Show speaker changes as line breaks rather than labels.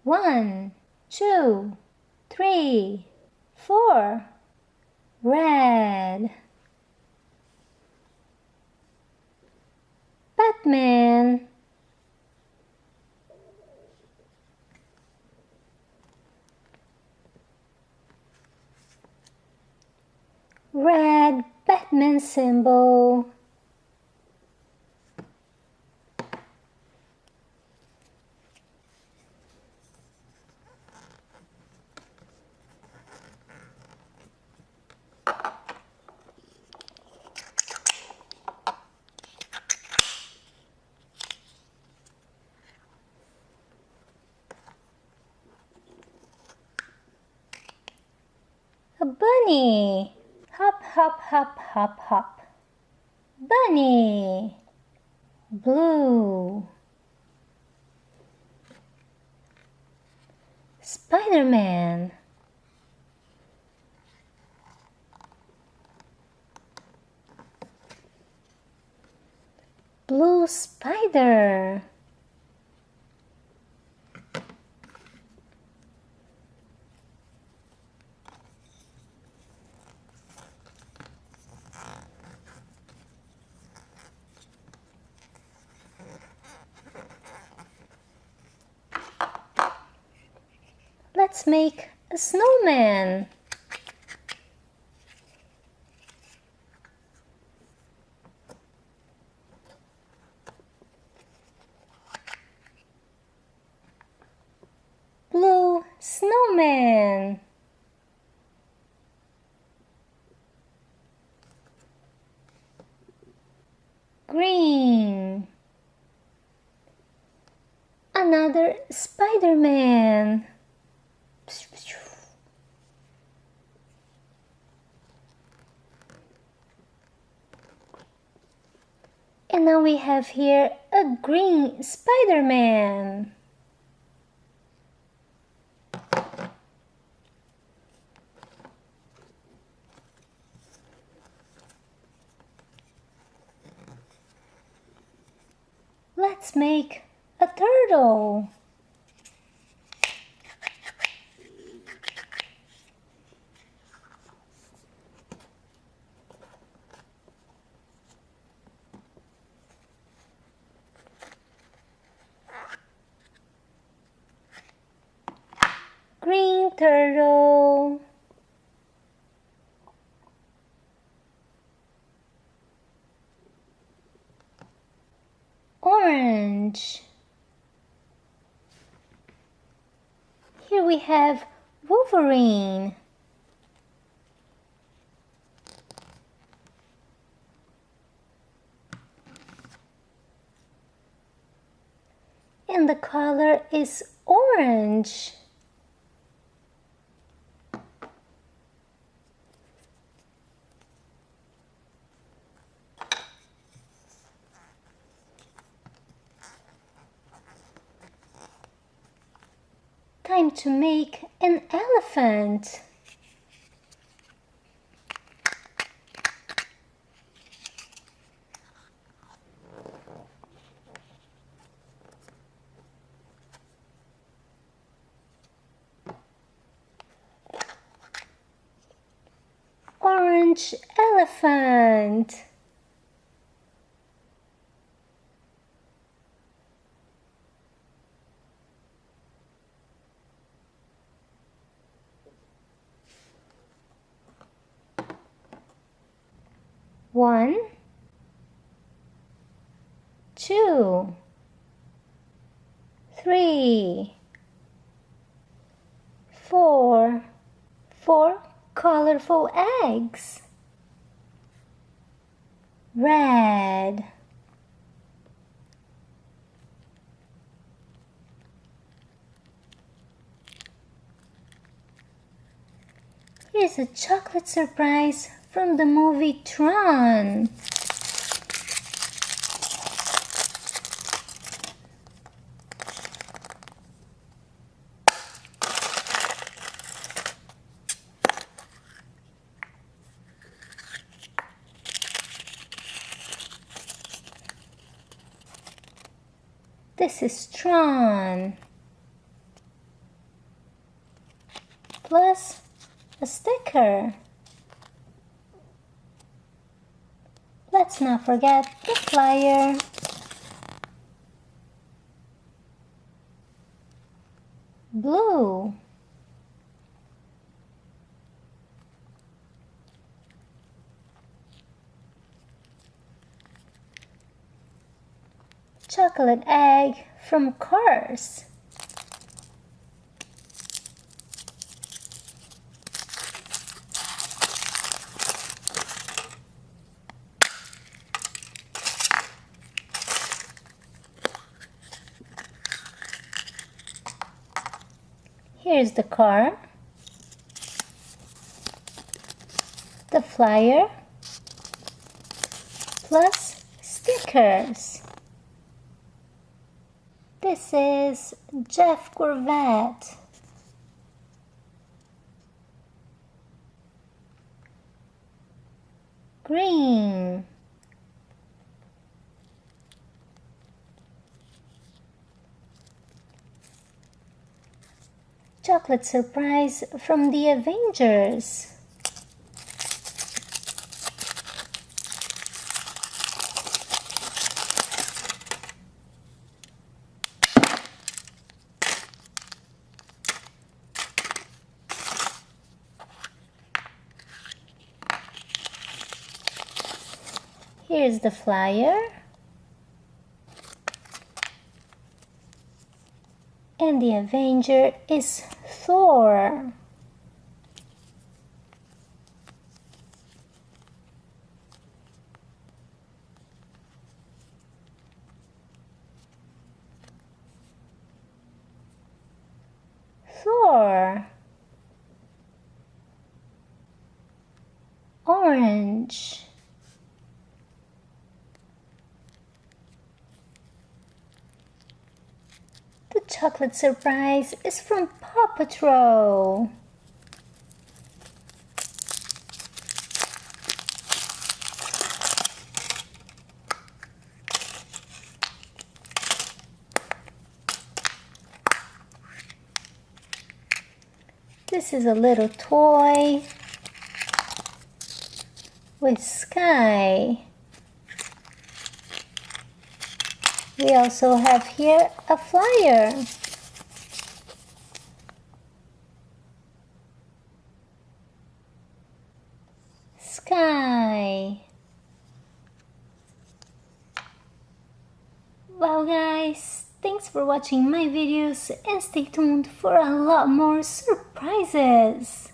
1, 2, 3, 4. Red. Batman. Red Batman symbol. A bunny. Hop, hop, hop, hop, hop. Bunny. Blue. Spider-Man. Blue spider. Let's make a snowman. Blue snowman. Green. Another Spider-Man. And now we have here a green Spider-Man. Let's make a turtle. Green turtle. Orange. Here we have Wolverine. And the color is orange. Time to make an elephant. Orange elephant. One, two, three, four. Four colorful eggs. Red. Here's a chocolate surprise from the movie Tron. This is Tron. plus a sticker. Let's not forget the flyer. Blue. Chocolate egg from Cars. Here's the car, the flyer, plus stickers. This is Jeff Corvette. Green. Chocolate surprise from the Avengers. Here's the flyer. And the Avenger is Thor. Thor. Orange. The chocolate surprise is from Paw Patrol. This is a little toy with Sky. We also have here a flyer. Sky. Well guys, thanks for watching my videos and stay tuned for a lot more surprises.